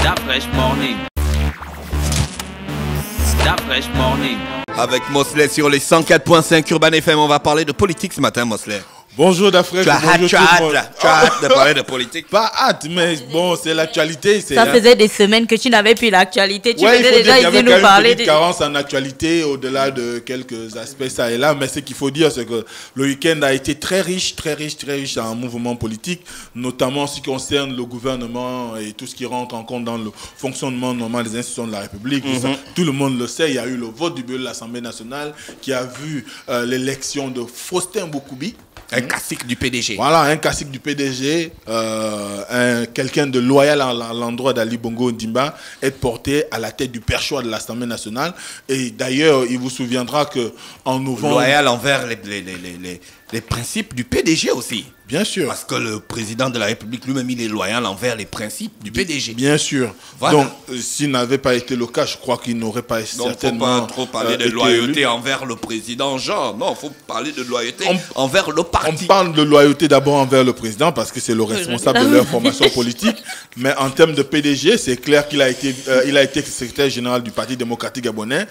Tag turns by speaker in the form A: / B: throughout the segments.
A: That Fresh Morning. That Fresh Morning.
B: Avec Mosley sur les 104.5 Urban FM, on va parler de politique ce matin, Mosley.
C: Bonjour Dafresh.
B: Tu as hâte de parler de politique?
C: Pas hâte, mais bon, c'est l'actualité.
D: Ça faisait des semaines que tu n'avais plus l'actualité. Tu
C: ouais,
D: faisais déjà ici nous parler.
C: Il y avait une carence en actualité, au-delà de quelques aspects ça et là. Mais ce qu'il faut dire, c'est que le week-end a été très riche en mouvement politique, notamment en ce qui concerne le gouvernement et tout ce qui rentre en compte dans le fonctionnement normal des institutions de la République. Tout le monde le sait, il y a eu le vote du bureau de l'Assemblée nationale qui a vu l'élection de Faustin Boukoubi.
B: Un classique du PDG.
C: Voilà, un classique du PDG, quelqu'un de loyal à l'endroit d'Ali Bongo Ondimba, être porté à la tête du perchoir de l'Assemblée nationale. Et d'ailleurs, il vous souviendra qu'en novembre...
B: Loyal envers les principes du PDG aussi.
C: Bien sûr.
B: Parce que le président de la République lui-même, il est loyal envers les principes du PDG.
C: Bien sûr.
B: Voilà.
C: Donc, s'il n'avait pas été le cas, je crois qu'il n'aurait pas certainement...
B: Donc, il ne faut pas trop parler de loyauté envers le président Jean. Non, il faut parler de loyauté envers le parti.
C: On parle de loyauté d'abord envers le président parce que c'est le responsable de leur formation politique. Mais en termes de PDG, c'est clair qu'il a été secrétaire général du Parti démocratique gabonais.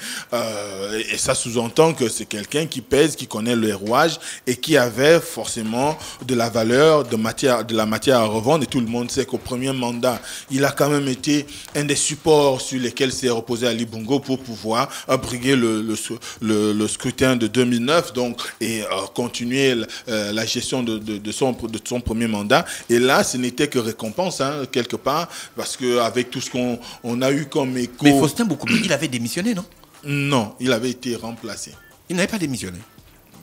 C: Et ça sous-entend que c'est quelqu'un qui pèse, qui connaît le rouage et qui avait forcément de la valeur, de la matière à revendre. Et tout le monde sait qu'au premier mandat, il a quand même été un des supports sur lesquels s'est reposé Ali Bongo pour pouvoir briguer le scrutin de 2009 et continuer la gestion de son premier mandat. Et là, ce n'était que récompense, quelque part, parce qu'avec tout ce qu'on a eu comme écho...
B: Mais Faustin Boukoubi, il avait démissionné, non?
C: Non, il avait été remplacé.
B: Il n'avait pas démissionné?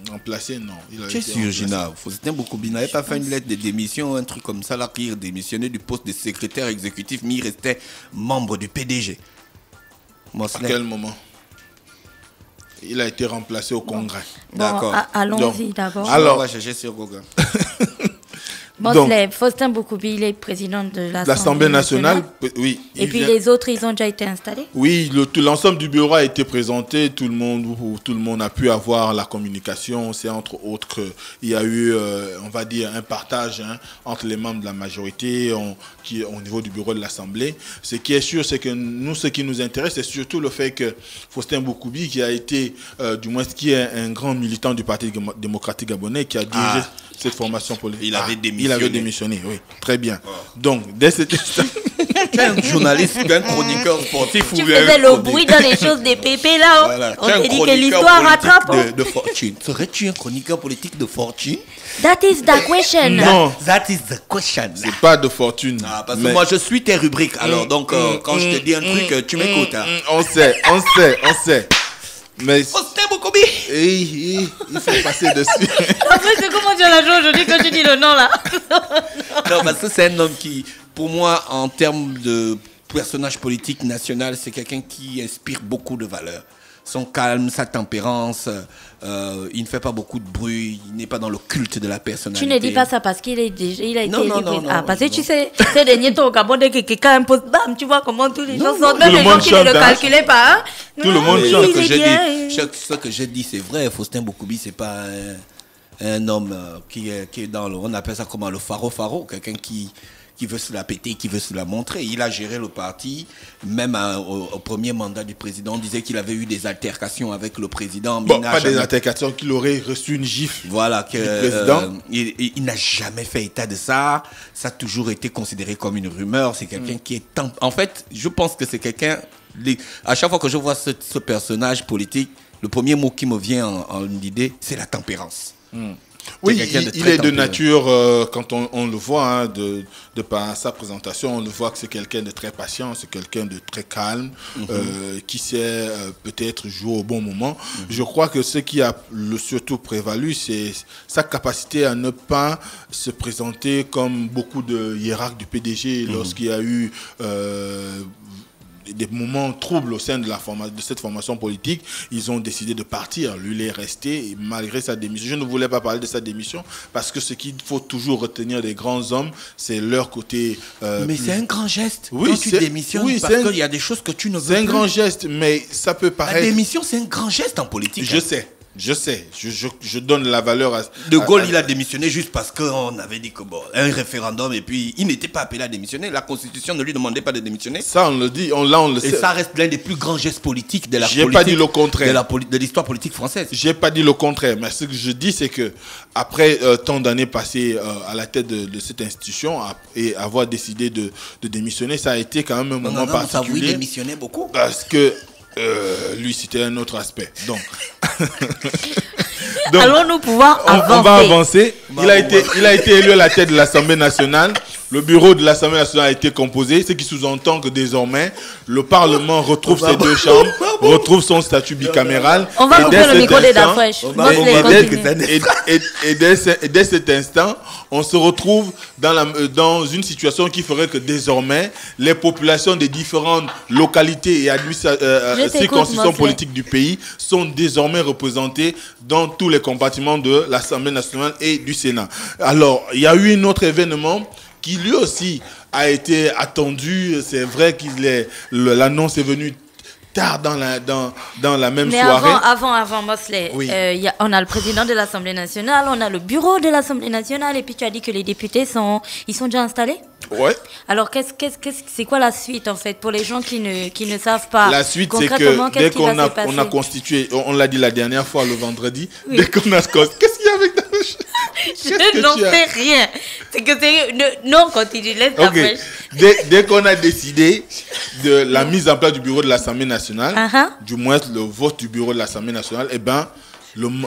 C: Remplacé, non.
B: Tu es sûr, Gina? Faustin Boukoubi n'avait pas fait une lettre de démission, un truc comme ça, là, qui démissionnait du poste de secrétaire exécutif, mais il restait membre du PDG.
C: À quel moment? Il a été remplacé au Congrès.
D: D'accord. Allons-y d'abord.
B: Alors, on va chercher sur Google.
D: Mosley, Faustin Boukoubi, il est président de l'Assemblée nationale.
C: Oui.
D: Et puis les autres, ils ont déjà été installés?
C: Oui, l'ensemble du bureau a été présenté. Tout le monde a pu avoir la communication. C'est entre autres qu'il y a eu, on va dire, un partage entre les membres de la majorité au niveau du bureau de l'Assemblée. Ce qui est sûr, c'est que nous, ce qui nous intéresse, c'est surtout le fait que Faustin Boukoubi, qui a été, qui est un grand militant du Parti démocratique gabonais, qui a dirigé cette formation politique.
B: Il avait démissionné.
C: Il avait démissionné, oui. Très bien. Donc, dès cet instant...
B: Tu es un journaliste, un chroniqueur sportif.
D: Tu faisais le bruit dans les choses des pépés là.
B: Voilà.
D: On t'a dit que l'histoire rattrape.
B: De fortune. Serais-tu un chroniqueur politique de fortune?
D: That is the question.
C: Non.
B: That is the question.
C: C'est pas de fortune.
B: Parce que moi, je suis tes rubriques. Alors, donc, quand je te dis un truc, tu m'écoutes.
C: On sait. Mais
B: Faustin Boukoubi.
C: Il faut passer dessus.
D: En fait, c'est comment tu as la joie aujourd'hui quand tu dis le nom là?
B: Non, parce que c'est un homme qui, pour moi, en termes de personnage politique national, c'est quelqu'un qui inspire beaucoup de valeurs. Son calme, sa tempérance, il ne fait pas beaucoup de bruit, il n'est pas dans le culte de la personnalité.
D: Tu ne dis pas ça parce qu'il a été élu.
B: Non,
D: parce que tu sais, ces derniers temps au Gabon, dès que quelqu'un impose, bam, tu vois comment tous les gens sont. Même les gens qui ne le calculaient pas.
C: Tout le monde chante.
B: Ce que j'ai dit, c'est vrai. Faustin Boukoubi, c'est pas un homme qui est dans le... On appelle ça comment? Le faro. Quelqu'un qui veut se la péter, qui veut se la montrer. Il a géré le parti, même au premier mandat du président. On disait qu'il avait eu des altercations avec le président.
C: Bon, pas des altercations, qu'il aurait reçu une gifle du président.
B: Il n'a jamais fait état de ça. Ça a toujours été considéré comme une rumeur. C'est quelqu'un qui est... En fait, je pense que c'est quelqu'un... À chaque fois que je vois ce personnage politique, le premier mot qui me vient en idée, c'est la tempérance.
C: Oui, il est de nature, quand on le voit, de par sa présentation, on le voit que c'est quelqu'un de très patient, c'est quelqu'un de très calme, qui sait peut-être jouer au bon moment. Je crois que ce qui a surtout prévalu, c'est sa capacité à ne pas se présenter comme beaucoup de hiérarques du PDG lorsqu'il y a eu... des moments troubles au sein de cette formation politique, ils ont décidé de partir. Lui, il est resté malgré sa démission. Je ne voulais pas parler de sa démission parce que ce qu'il faut toujours retenir des grands hommes, c'est leur côté...
B: mais c'est un grand geste
C: quand
B: tu démissionnes parce qu'il y a des choses que tu ne veux plus.
C: C'est un grand geste, mais ça peut paraître...
B: La démission, c'est un grand geste en politique.
C: Je sais. Je sais, je donne la valeur à...
B: De Gaulle, il a démissionné juste parce qu'on avait dit que bon, un référendum et puis il n'était pas appelé à démissionner. La Constitution ne lui demandait pas de démissionner.
C: Ça, on le dit, on le sait.
B: Et ça reste l'un des plus grands gestes politiques de la
C: J'ai pas dit le contraire.
B: De l'histoire politique française.
C: J'ai pas dit le contraire, mais ce que je dis, c'est que après tant d'années passées à la tête de cette institution et avoir décidé de démissionner, ça a été quand même un moment particulier.
B: Il démissionnait beaucoup.
C: Parce que lui, c'était un autre aspect. Donc,
D: allons-nous pouvoir avancer?
C: On va avancer. Il a été élu à la tête de l'Assemblée nationale. Le bureau de l'Assemblée nationale a été composé, ce qui sous-entend que désormais, le Parlement retrouve ses deux chambres, retrouve son statut bicaméral.
D: On va couper le micro des Dafresh.
C: Et dès cet instant, on se retrouve dans une situation qui ferait que désormais, les populations des différentes localités et circonscriptions politiques du pays sont désormais représentées dans tous les compartiments de l'Assemblée nationale et du Sénat. Alors, il y a eu un autre événement qui lui aussi a été attendu. C'est vrai que l'annonce est venue tard dans la même soirée.
D: Avant Mosley,
C: oui.
D: On a le président de l'Assemblée nationale, on a le bureau de l'Assemblée nationale, et puis tu as dit que les députés sont déjà installés?
C: Ouais.
D: Alors, c'est quoi la suite, en fait, pour les gens qui ne savent pas?
C: La suite, c'est que dès qu'on a constitué, on l'a dit la dernière fois, le vendredi, oui. Dès qu'on a... Qu'est-ce qu'il y a avec ta...
D: Je n'en sais rien. C'est que c'est... Non, continue, laisse ta
C: okay. Dès qu'on a décidé de la mise en place du bureau de l'Assemblée nationale, du moins le vote du bureau de l'Assemblée nationale, eh ben,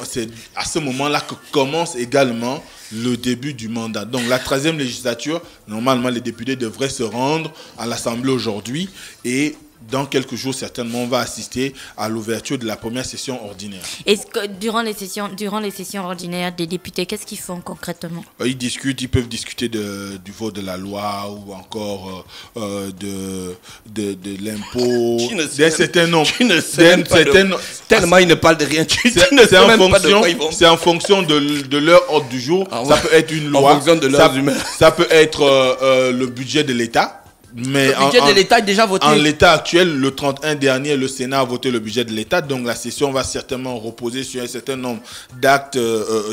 C: c'est à ce moment-là que commence également le début du mandat. Donc la 13e législature, normalement les députés devraient se rendre à l'Assemblée aujourd'hui et dans quelques jours, certainement, on va assister à l'ouverture de la première session ordinaire.
D: Et durant les sessions ordinaires des députés, qu'est-ce qu'ils font concrètement?
C: Ils discutent, ils peuvent discuter du vote de la loi ou encore de l'impôt, d'un certain nombre.
B: Tellement ils ne parlent de rien.
C: C'est en fonction de leur ordre du jour. Ça peut être une loi.
B: En fonction de leurs humains.
C: Ça peut être le budget de l'État. Mais
B: le budget de l'État est déjà voté.
C: En l'état actuel, le 31 dernier, le Sénat a voté le budget de l'État. Donc la session va certainement reposer sur un certain nombre d'actes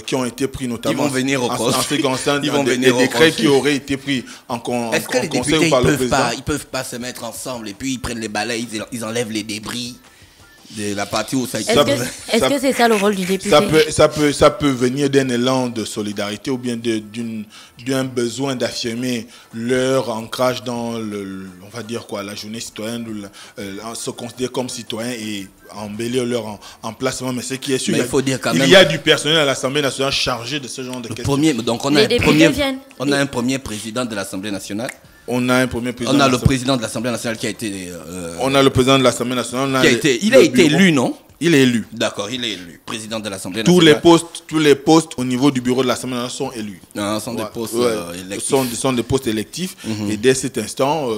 C: qui ont été pris, notamment
B: en
C: ce qui concerne des décrets qui auraient été pris en conseil.
B: Est-ce que les députés ils peuvent pas se mettre ensemble et puis ils prennent les balais, ils enlèvent les débris de la partie où ça...
D: Est-ce que c'est ça le rôle du député?
C: Ça peut venir d'un élan de solidarité ou bien d'un besoin d'affirmer leur ancrage dans on va dire quoi, la journée citoyenne, se considérer comme citoyen et embellir leur emplacement. Mais ce qui est sûr, il y a du personnel à l'Assemblée nationale chargé de ce genre de questions.
B: Donc on a un premier président de l'Assemblée nationale.
C: On a un premier président.
B: On a le président de l'Assemblée nationale qui a été...
C: on a le président de l'Assemblée nationale.
B: Il a été élu, non?
C: Il est élu.
B: D'accord, il est élu. Président de l'Assemblée nationale.
C: Tous les postes au niveau du bureau de l'Assemblée nationale sont élus.
B: Non, sont des postes électifs.
C: Sont des postes électifs. Et dès cet instant,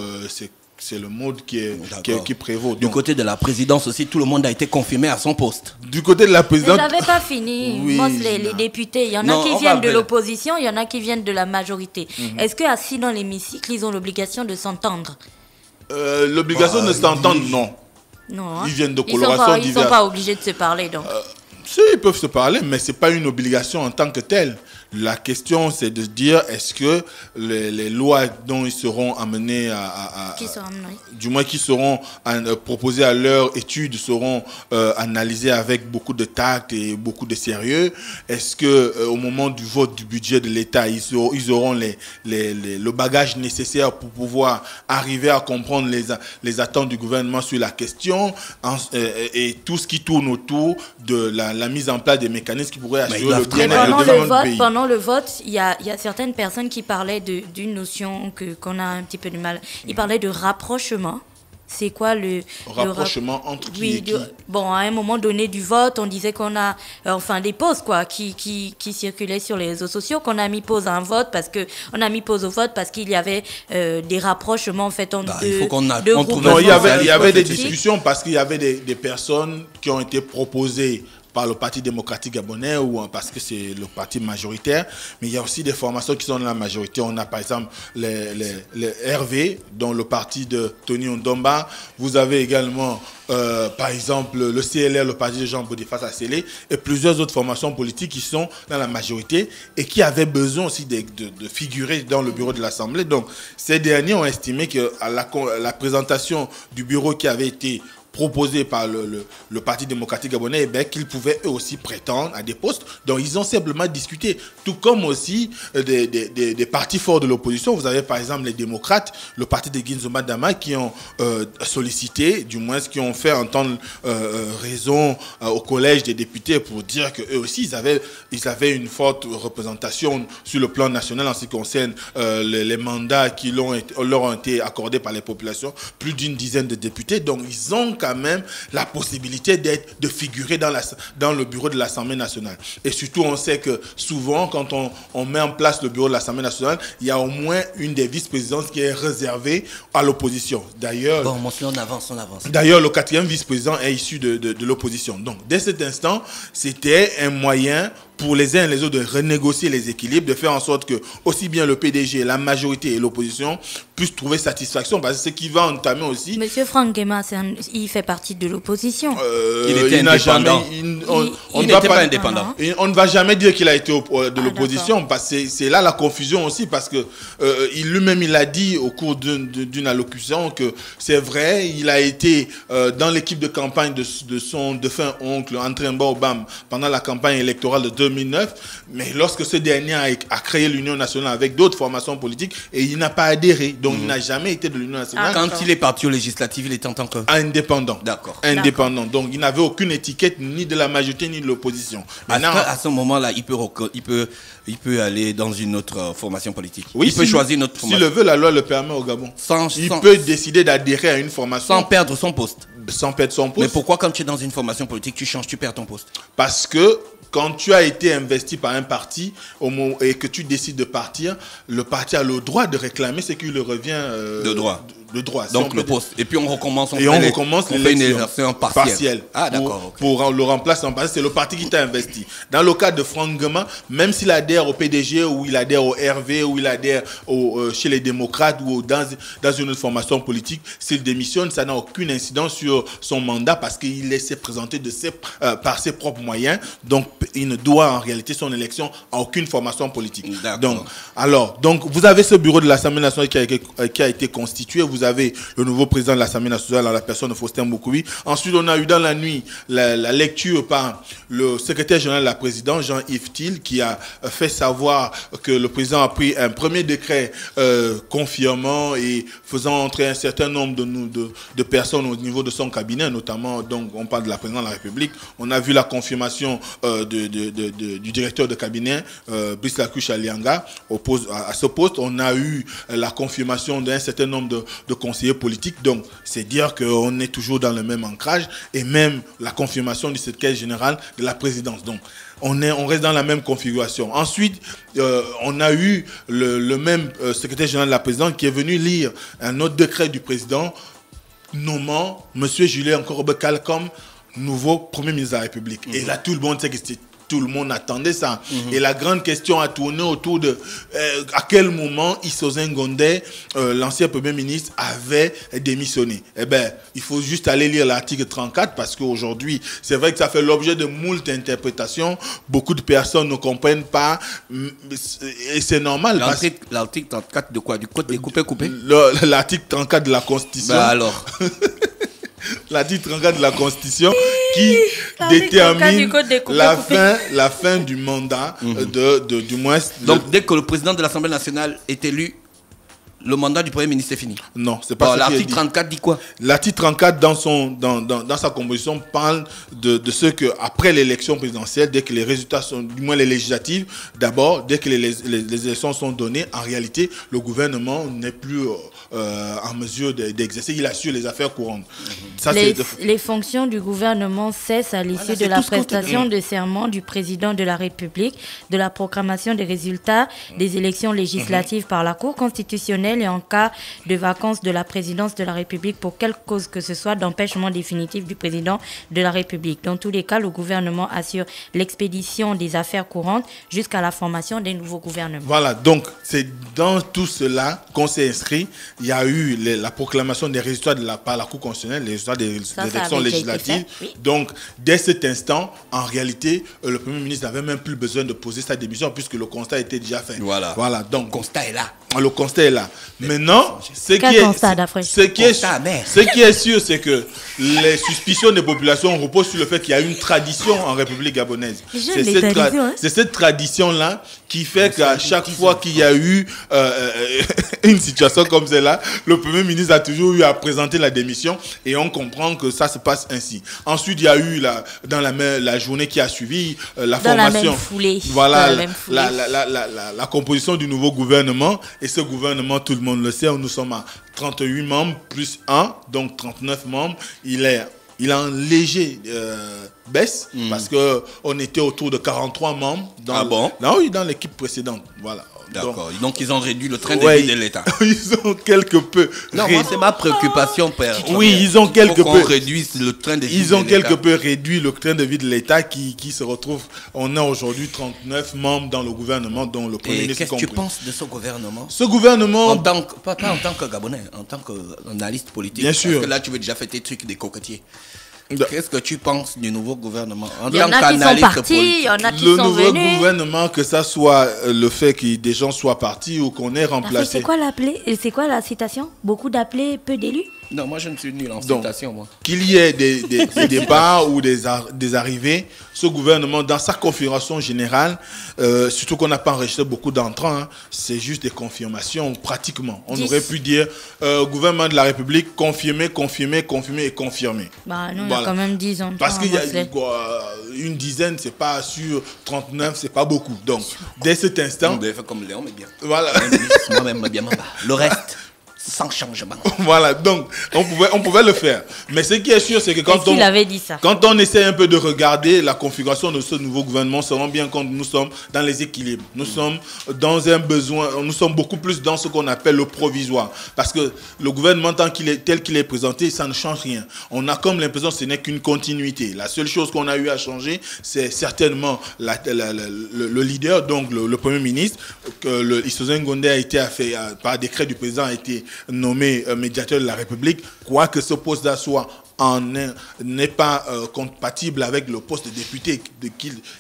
C: c'est le mode qui prévaut.
B: Du côté de la présidence aussi, tout le monde a été confirmé à son poste.
C: Du côté de la présidence...
D: Vous n'avez pas fini. Oui, les députés, il y en a qui viennent de l'opposition, il y en a qui viennent de la majorité. Est-ce qu'assis dans l'hémicycle, ils ont l'obligation de s'entendre?
C: L'obligation de s'entendre, non.
D: Non,
C: ils viennent de colorations diverses.
D: Ils ne sont pas obligés de se parler, donc.
C: Si, ils peuvent se parler, mais ce n'est pas une obligation en tant que telle. La question, c'est de dire, est-ce que les lois dont ils seront amenés du moins qui seront proposées à leur étude, seront analysées avec beaucoup de tact et beaucoup de sérieux? Est-ce que au moment du vote du budget de l'État, ils auront le bagage nécessaire pour pouvoir arriver à comprendre les attentes du gouvernement sur la question et tout ce qui tourne autour de la mise en place des mécanismes qui pourraient assurer le bien-être et le développement du pays?
D: Pendant le vote, il y a certaines personnes qui parlaient d'une notion qu'on a un petit peu du mal. Ils parlaient de rapprochement. C'est quoi le
C: rapprochement entre qui et qui?
D: Bon, à un moment donné du vote, on disait qu'on a des pauses qui circulaient sur les réseaux sociaux, qu'on a mis pause à un vote on a mis pause au vote parce qu'il y avait des rapprochements en fait entre deux groupes.
C: Non, il y avait des discussions parce qu'il y avait des personnes qui ont été proposées par le Parti démocratique gabonais ou parce que c'est le parti majoritaire, mais il y a aussi des formations qui sont dans la majorité. On a par exemple les RV, dont le parti de Tony Ndomba. Vous avez également par exemple le CLR, le parti de Jean Boniface Assélé, et plusieurs autres formations politiques qui sont dans la majorité et qui avaient besoin aussi de figurer dans le bureau de l'Assemblée. Donc ces derniers ont estimé que à la présentation du bureau qui avait été proposé par le Parti démocratique gabonais, eh qu'ils pouvaient eux aussi prétendre à des postes. Donc ils ont simplement discuté, tout comme aussi des partis forts de l'opposition. Vous avez par exemple les démocrates, le parti de Guinzoma Dama, qui ont sollicité, du moins qui ont fait entendre raison au collège des députés pour dire qu'eux aussi ils avaient une forte représentation sur le plan national en ce qui concerne les mandats qui leur ont été accordés par les populations, plus d'une dizaine de députés. Donc ils ont quand même la possibilité de figurer dans le bureau de l'Assemblée nationale. Et surtout, on sait que souvent, quand on met en place le bureau de l'Assemblée nationale, il y a au moins une des vice-présidences qui est réservée à l'opposition. D'ailleurs,
B: bon, on avance.
C: D'ailleurs, le 4e vice-président est issu de l'opposition. Donc, dès cet instant, c'était un moyen pour les uns et les autres de renégocier les équilibres, de faire en sorte que aussi bien le PDG, la majorité et l'opposition puissent trouver satisfaction, parce que ce qui va entamer aussi...
D: Monsieur Franck Guéma, il fait partie de l'opposition.
B: Il était indépendant.
C: Il n'était pas indépendant. On ne va jamais dire qu'il a été de l'opposition, parce que c'est là la confusion aussi, parce que lui-même il a dit au cours d'une allocution que c'est vrai, il a été dans l'équipe de campagne de son défunt oncle André Mbobam pendant la campagne électorale de 2009, mais lorsque ce dernier a créé l'Union nationale avec d'autres formations politiques, et il n'a pas adhéré, donc il n'a jamais été de l'Union nationale.
B: Quand il est parti aux législatives, il était en tant que...
C: Indépendant.
B: D'accord.
C: Indépendant. Donc il n'avait aucune étiquette ni de la majorité ni de l'opposition.
B: À ce moment-là, il peut aller dans une autre formation politique.
C: Oui,
B: il peut choisir une autre formation.
C: S'il le veut, la loi le permet au Gabon. Il peut décider d'adhérer à une formation.
B: Sans perdre son poste.
C: Sans perdre son poste.
B: Mais pourquoi, quand tu es dans une formation politique, tu perds ton poste?
C: Parce que quand tu as été investi par un parti et que tu décides de partir, le parti a le droit de réclamer ce qui lui revient
B: de droit.
C: Le droit.
B: Donc le poste. Et puis on recommence.
C: On fait une
B: élection partielle.
C: Ah, d'accord. Pour le remplacer. C'est le parti qui t'a investi. Dans le cas de Franck Guéma, même s'il adhère au PDG ou il adhère au RV ou il adhère chez les démocrates ou dans une autre formation politique, s'il démissionne, ça n'a aucune incidence sur son mandat parce qu'il laisse présenter par ses propres moyens. Donc il ne doit en réalité son élection à aucune formation politique. Donc vous avez ce bureau de l'Assemblée nationale qui a été constitué. Vous avez le nouveau président de l'Assemblée nationale, à la personne de Faustin Boukoubi. Ensuite, on a eu dans la nuit la lecture par le secrétaire général de la présidence, Jean-Yves Thiel, qui a fait savoir que le président a pris un premier décret confirmant et faisant entrer un certain nombre de personnes au niveau de son cabinet, notamment, donc on parle de la présidente de la République. On a vu la confirmation du directeur de cabinet, Brice Lacouche Alianga, à ce poste. On a eu la confirmation d'un certain nombre de conseillers politiques. Donc, c'est dire qu'on est toujours dans le même ancrage et même la confirmation du secrétaire général de la présidence. Donc, on reste dans la même configuration. Ensuite, on a eu le même secrétaire général de la présidence qui est venu lire un autre décret du président nommant M. Julien Korobekal comme nouveau Premier ministre de la République. Et là, tout le monde sait que tout le monde attendait ça. Et la grande question a tourné autour de à quel moment Issosin Ngondé, l'ancien Premier ministre, avait démissionné. Eh bien, il faut juste aller lire l'article 34 parce qu'aujourd'hui, c'est vrai que ça fait l'objet de moult interprétations. Beaucoup de personnes ne comprennent pas et c'est normal.
B: L'article 34 de quoi? Du code des coupés?
C: L'article 34 de la Constitution.
B: Bah alors
C: l'article 34 de la Constitution qui détermine la fin du mandat du moins.
B: Donc dès que le président de l'Assemblée nationale est élu, le mandat du Premier ministre est fini.
C: Non, c'est pas ça.
B: L'article 34 dit quoi?
C: L'article 34 dans sa composition parle de ce que après l'élection présidentielle, dès que les résultats sont, du moins les législatives, d'abord, dès que les élections sont données, en réalité, le gouvernement n'est plus en mesure d'exercer. Il assure les affaires courantes. Ça,
D: les fonctions du gouvernement cessent à l'issue de la prestation de serment du président de la République, de la proclamation des résultats des élections législatives par la Cour constitutionnelle constitutionnel et en cas de vacance de la présidence de la République pour quelque cause que ce soit d'empêchement définitif du président de la République. Dans tous les cas, le gouvernement assure l'expédition des affaires courantes jusqu'à la formation des nouveaux gouvernements.
C: Voilà, donc c'est dans tout cela qu'on s'est inscrit. Il y a eu la proclamation des résultats par la Cour constitutionnelle, les résultats des élections législatives. Oui. Donc, dès cet instant, en réalité, le Premier ministre n'avait même plus besoin de poser sa démission puisque le constat était déjà fait.
B: Voilà. Donc, le constat est là.
C: Le constat est là. Maintenant, ce qui est sûr, c'est que les suspicions des populations reposent sur le fait qu'il y a une tradition en République gabonaise. C'est cette tradition-là qui fait qu'à chaque fois qu'il y a eu une situation comme celle-là, le Premier ministre a toujours eu à présenter la démission et on comprend que ça se passe ainsi. Ensuite, il y a eu dans la journée qui a suivi la formation.
D: La même foulée.
C: Voilà, la composition du nouveau gouvernement. Et ce gouvernement, tout le monde le sait, nous sommes à 38 membres plus 1, donc 39 membres. Il a en léger baisse parce qu'on était autour de 43 membres dans l'équipe précédente. Voilà.
B: D'accord. Donc ils ont réduit le train de vie de l'État.
C: Ils ont quelque peu.
B: Non, moi c'est ma préoccupation, père.
C: Oui, ils ont quelque peu
B: réduit le train de vie.
C: Ils ont quelque peu réduit le train de vie de l'État qui se retrouve. On a aujourd'hui 39 membres dans le gouvernement, dont le Premier ministre.
B: Qu'est-ce que tu penses de ce gouvernement?
C: Ce gouvernement,
B: pas en tant que Gabonais, en tant qu'analyste politique.
C: Bien sûr.
B: Parce que là, tu veux déjà faire tes trucs des cocotiers. Qu'est-ce que tu penses du nouveau gouvernement
D: Il y en a qui sont partis, il y en a qui sont venus.
C: Le nouveau gouvernement, que ça soit le fait que des gens soient partis ou qu'on ait remplacé.
D: C'est quoi la citation? Beaucoup d'appelés, peu d'élus?
B: Non, moi je ne suis nul en citation. Moi.
C: Qu'il y ait des départs ou des arrivées, ce gouvernement, dans sa configuration générale, surtout qu'on n'a pas enregistré beaucoup d'entrants, c'est juste des confirmations pratiquement. On aurait pu dire gouvernement de la République, confirmé, confirmé, confirmé et confirmé.
D: Bah non, il y a quand même 10 entrants.
C: Parce qu'il y a une dizaine, c'est pas sur 39, c'est pas beaucoup. Donc, dès cet instant...
B: On devait faire comme Léon, mais bien.
C: Voilà.
B: Moi-même, bien. Le reste... sans changement.
C: Voilà, donc on pouvait le faire. Mais ce qui est sûr, c'est que quand on essaie un peu de regarder la configuration de ce nouveau gouvernement, on se rend bien compte que nous sommes dans les équilibres. Nous sommes dans un besoin, nous sommes beaucoup plus dans ce qu'on appelle le provisoire. Parce que le gouvernement, tel qu'il est présenté, ça ne change rien. On a comme l'impression que ce n'est qu'une continuité. La seule chose qu'on a eu à changer, c'est certainement le leader, donc le Premier ministre, que Isozen Gondé a été par décret du président, a été nommé médiateur de la République, quoique ce poste-là n'est pas compatible avec le poste de député,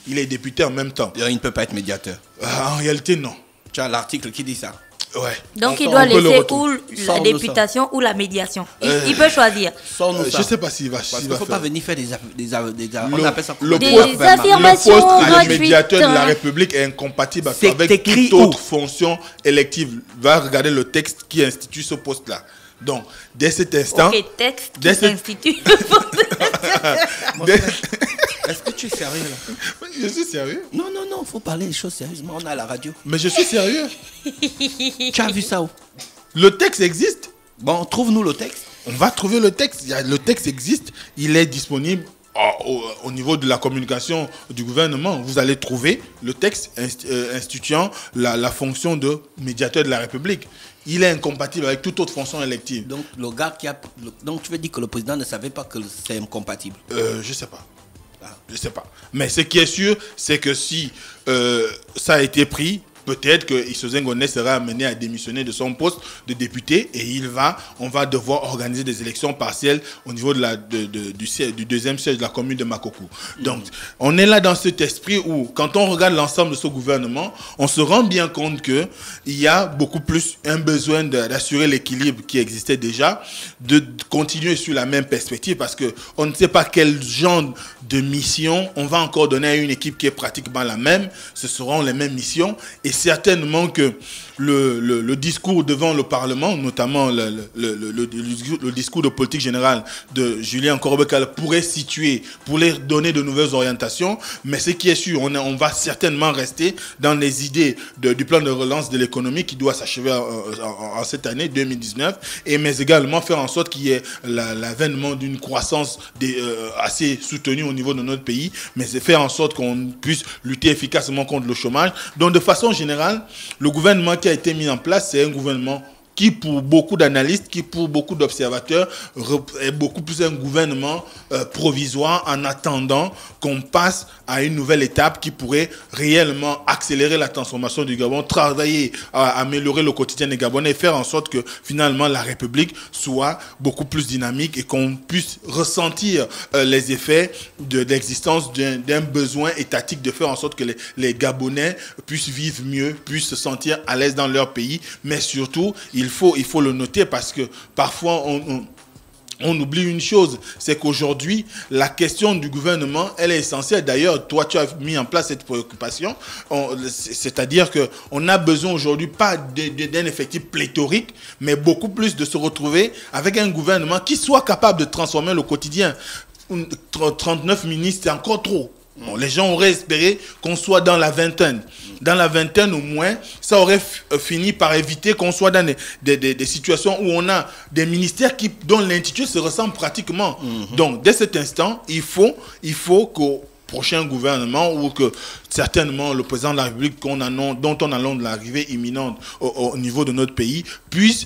C: il est député en même temps.
B: Il ne peut pas être médiateur.
C: En réalité, non.
B: Tu as l'article qui dit ça.
C: Ouais.
D: Donc il doit laisser ou la députation ou la médiation. Il peut choisir.
C: Je ne sais pas s'il va.
B: Parce qu'il ne faut pas venir faire des affirmations
C: de médiateur de la République est incompatible avec toute autre fonction élective. Va regarder le texte qui institue ce poste-là. Donc, dès cet instant...
D: Ok, texte qui institue.
B: Est-ce que tu es sérieux là?
C: Je suis sérieux.
B: Non, il faut parler des choses sérieusement. On a la radio.
C: Mais je suis sérieux.
B: Tu as vu ça où?
C: Le texte existe.
B: Bon, trouve-nous le texte.
C: On va trouver le texte. Le texte existe. Il est disponible au niveau de la communication du gouvernement. Vous allez trouver le texte instituant la fonction de médiateur de la République. Il est incompatible avec toute autre fonction élective.
B: Donc, donc tu veux dire que le président ne savait pas que c'est incompatible?
C: Je ne sais pas. Je ne sais pas. Mais ce qui est sûr, c'est que si ça a été pris, peut-être que Isozen Gondé sera amené à démissionner de son poste de député et on va devoir organiser des élections partielles au niveau du deuxième siège de la commune de Makoko. Donc, on est là dans cet esprit où, quand on regarde l'ensemble de ce gouvernement, on se rend bien compte qu'il y a beaucoup plus un besoin d'assurer l'équilibre qui existait déjà, de continuer sur la même perspective parce qu'on ne sait pas quel genre de mission on va encore donner à une équipe qui est pratiquement la même. Ce seront les mêmes missions et certainement que le discours devant le Parlement, notamment le discours de politique générale de Julien Korobekal pourrait donner de nouvelles orientations, mais ce qui est sûr, on va certainement rester dans les idées du plan de relance de l'économie qui doit s'achever en cette année 2019, mais également faire en sorte qu'il y ait l'avènement d'une croissance assez soutenue au niveau de notre pays, mais faire en sorte qu'on puisse lutter efficacement contre le chômage. Donc de façon générale, le gouvernement qui a été mis en place, c'est un gouvernement qui pour beaucoup d'analystes, qui pour beaucoup d'observateurs est beaucoup plus un gouvernement provisoire en attendant qu'on passe à une nouvelle étape qui pourrait réellement accélérer la transformation du Gabon, travailler à améliorer le quotidien des Gabonais et faire en sorte que finalement la République soit beaucoup plus dynamique et qu'on puisse ressentir les effets de l'existence d'un besoin étatique de faire en sorte que les Gabonais puissent vivre mieux, puissent se sentir à l'aise dans leur pays. Mais surtout, il faut le noter parce que parfois on oublie une chose, c'est qu'aujourd'hui, la question du gouvernement, elle est essentielle. D'ailleurs, toi, tu as mis en place cette préoccupation. C'est-à-dire qu'on n'a besoin aujourd'hui pas d'un effectif pléthorique, mais beaucoup plus de se retrouver avec un gouvernement qui soit capable de transformer le quotidien. 39 ministres, c'est encore trop. Bon, les gens auraient espéré qu'on soit dans la vingtaine. Dans la vingtaine au moins, ça aurait fini par éviter qu'on soit dans des situations où on a des ministères dont l'intitulé se ressemble pratiquement. Donc, dès cet instant, il faut qu'au prochain gouvernement ou que certainement le président de la République dont on annonce l'arrivée imminente au niveau de notre pays puisse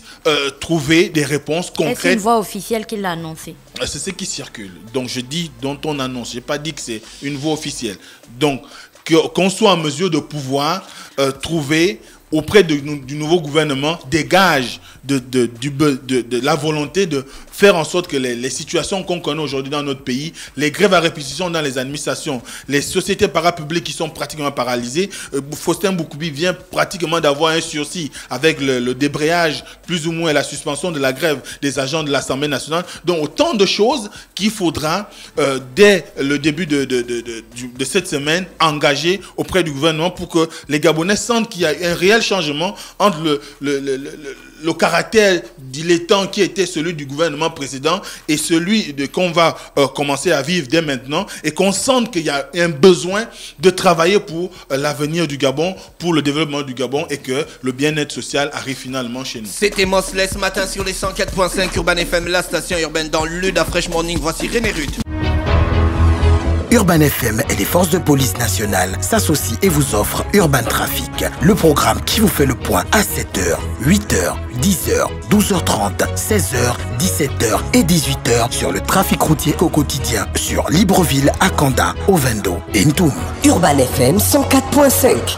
C: trouver des réponses concrètes.
D: C'est une voix officielle qui l'a annoncé.
C: C'est ce qui circule. Donc je dis dont on annonce. Je n'ai pas dit que c'est une voix officielle. Donc qu'on soit en mesure de pouvoir trouver auprès du nouveau gouvernement des gages de la volonté de faire en sorte que les situations qu'on connaît aujourd'hui dans notre pays, les grèves à répétition dans les administrations, les sociétés parapubliques qui sont pratiquement paralysées, Faustin Boukoubi vient pratiquement d'avoir un sursis avec le débrayage plus ou moins et la suspension de la grève des agents de l'Assemblée nationale. Donc autant de choses qu'il faudra dès le début de cette semaine engager auprès du gouvernement pour que les Gabonais sentent qu'il y a un réel changement entre le caractère dilettant qui était celui du gouvernement précédent et celui qu'on va commencer à vivre dès maintenant, et qu'on sente qu'il y a un besoin de travailler pour l'avenir du Gabon, pour le développement du Gabon, et que le bien-être social arrive finalement chez nous.
B: C'était Mosley ce matin sur les 104.5 Urban FM, la station urbaine dans l'Uda Fresh Morning. Voici René Ruth.
E: Urban FM et les forces de police nationales s'associent et vous offrent Urban Trafic, le programme qui vous fait le point à 7h, 8h, 10h, 12h30, 16h, 17h et 18h sur le trafic routier au quotidien sur Libreville, Akanda, Ovendo et Ntoum.
F: Urban FM 104.5.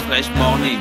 A: Fresh Morning.